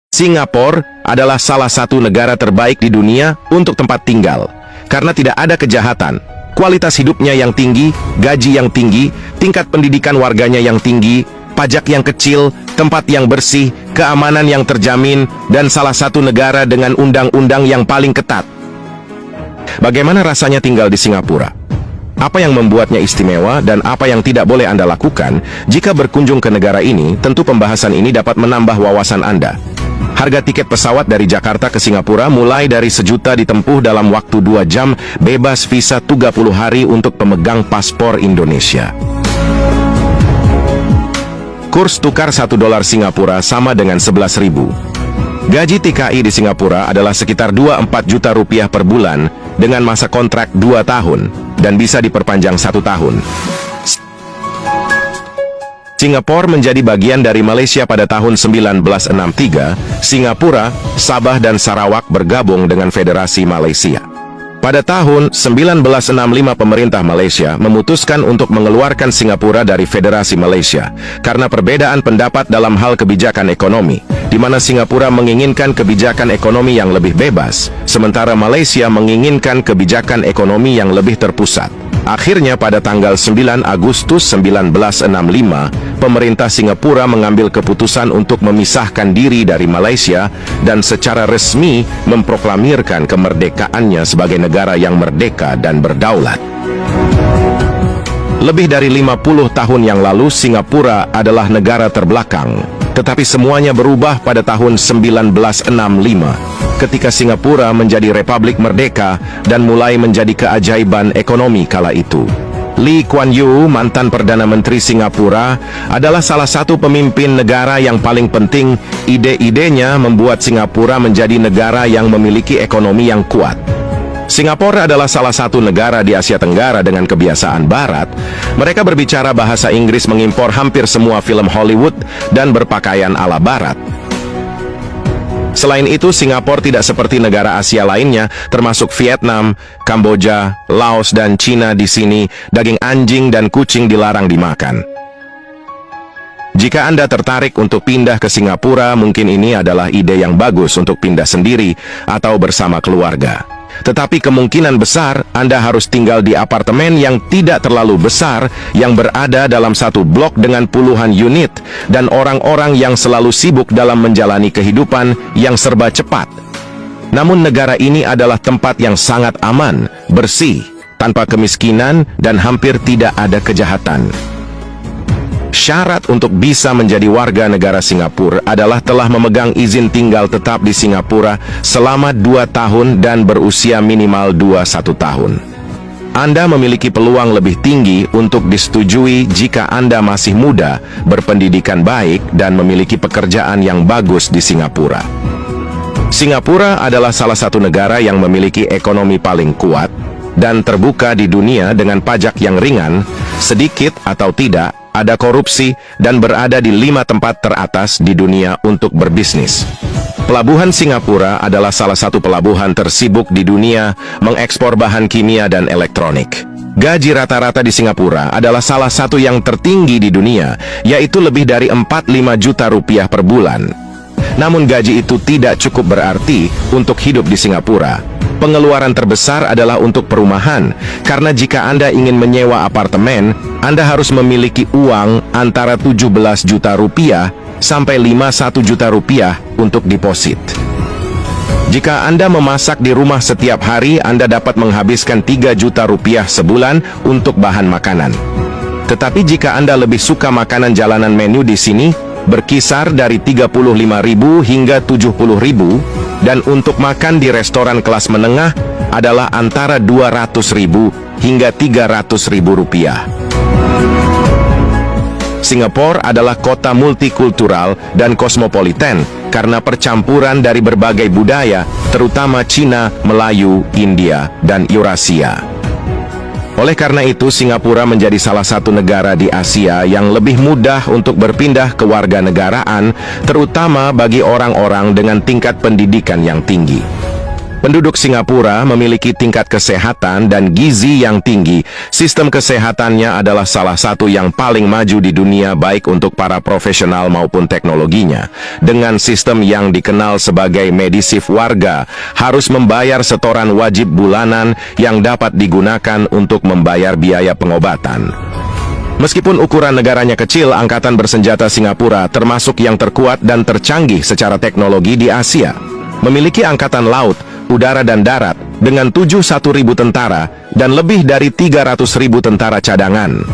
Singapura adalah salah satu negara terbaik di dunia untuk tempat tinggal, karena tidak ada kejahatan, kualitas hidupnya yang tinggi, gaji yang tinggi, tingkat pendidikan warganya yang tinggi, pajak yang kecil, tempat yang bersih, keamanan yang terjamin, dan salah satu negara dengan undang-undang yang paling ketat. Bagaimana rasanya tinggal di Singapura? Apa yang membuatnya istimewa dan apa yang tidak boleh Anda lakukan jika berkunjung ke negara ini? Tentu pembahasan ini dapat menambah wawasan Anda. Harga tiket pesawat dari Jakarta ke Singapura mulai dari 1 juta ditempuh dalam waktu 2 jam, bebas visa 30 hari untuk pemegang paspor Indonesia. Kurs tukar 1 dolar Singapura sama dengan 11.000. Gaji TKI di Singapura adalah sekitar 24 juta rupiah per bulan dengan masa kontrak 2 tahun dan bisa diperpanjang 1 tahun. Singapura menjadi bagian dari Malaysia pada tahun 1963. Singapura, Sabah dan Sarawak bergabung dengan Federasi Malaysia. Pada tahun 1965 pemerintah Malaysia memutuskan untuk mengeluarkan Singapura dari Federasi Malaysia karena perbedaan pendapat dalam hal kebijakan ekonomi, di mana Singapura menginginkan kebijakan ekonomi yang lebih bebas, sementara Malaysia menginginkan kebijakan ekonomi yang lebih terpusat. Akhirnya pada tanggal 9 Agustus 1965, pemerintah Singapura mengambil keputusan untuk memisahkan diri dari Malaysia dan secara resmi memproklamirkan kemerdekaannya sebagai negara yang merdeka dan berdaulat. Lebih dari 50 tahun yang lalu, Singapura adalah negara terbelakang. Tetapi semuanya berubah pada tahun 1965, ketika Singapura menjadi republik merdeka dan mulai menjadi keajaiban ekonomi kala itu. Lee Kuan Yew, mantan Perdana Menteri Singapura, adalah salah satu pemimpin negara yang paling penting. Ide-idenya membuat Singapura menjadi negara yang memiliki ekonomi yang kuat. Singapura adalah salah satu negara di Asia Tenggara dengan kebiasaan barat. Mereka berbicara bahasa Inggris, mengimpor hampir semua film Hollywood, dan berpakaian ala barat. Selain itu, Singapura tidak seperti negara Asia lainnya, termasuk Vietnam, Kamboja, Laos, dan Cina. Di sini, daging anjing dan kucing dilarang dimakan. Jika Anda tertarik untuk pindah ke Singapura, mungkin ini adalah ide yang bagus untuk pindah sendiri atau bersama keluarga. Tetapi kemungkinan besar Anda harus tinggal di apartemen yang tidak terlalu besar, yang berada dalam satu blok dengan puluhan unit, dan orang-orang yang selalu sibuk dalam menjalani kehidupan yang serba cepat. Namun negara ini adalah tempat yang sangat aman, bersih, tanpa kemiskinan, dan hampir tidak ada kejahatan. Syarat untuk bisa menjadi warga negara Singapura adalah telah memegang izin tinggal tetap di Singapura selama 2 tahun dan berusia minimal 21 tahun. Anda memiliki peluang lebih tinggi untuk disetujui jika Anda masih muda, berpendidikan baik, dan memiliki pekerjaan yang bagus di Singapura. Singapura adalah salah satu negara yang memiliki ekonomi paling kuat dan terbuka di dunia dengan pajak yang ringan, sedikit atau tidak ada korupsi, dan berada di 5 tempat teratas di dunia untuk berbisnis. Pelabuhan Singapura adalah salah satu pelabuhan tersibuk di dunia mengekspor bahan kimia dan elektronik. Gaji rata-rata di Singapura adalah salah satu yang tertinggi di dunia, yaitu lebih dari 45 juta rupiah per bulan. Namun gaji itu tidak cukup berarti untuk hidup di Singapura. Pengeluaran terbesar adalah untuk perumahan, karena jika Anda ingin menyewa apartemen, Anda harus memiliki uang antara 17 juta rupiah sampai 51 juta rupiah untuk deposit. Jika Anda memasak di rumah setiap hari, Anda dapat menghabiskan 3 juta rupiah sebulan untuk bahan makanan. Tetapi jika Anda lebih suka makanan jalanan, menu di sini berkisar dari 35.000 hingga 70.000, dan untuk makan di restoran kelas menengah adalah antara 200.000 hingga 300.000 rupiah. Singapura adalah kota multikultural dan kosmopolitan karena percampuran dari berbagai budaya, terutama Cina, Melayu, India, dan Eurasia. Oleh karena itu, Singapura menjadi salah satu negara di Asia yang lebih mudah untuk berpindah kewarganegaraan, terutama bagi orang-orang dengan tingkat pendidikan yang tinggi. Penduduk Singapura memiliki tingkat kesehatan dan gizi yang tinggi. Sistem kesehatannya adalah salah satu yang paling maju di dunia baik untuk para profesional maupun teknologinya. Dengan sistem yang dikenal sebagai Medisave, warga harus membayar setoran wajib bulanan yang dapat digunakan untuk membayar biaya pengobatan. Meskipun ukuran negaranya kecil, Angkatan Bersenjata Singapura termasuk yang terkuat dan tercanggih secara teknologi di Asia. Memiliki angkatan laut, udara dan darat dengan 71.000 tentara dan lebih dari 300.000 tentara cadangan.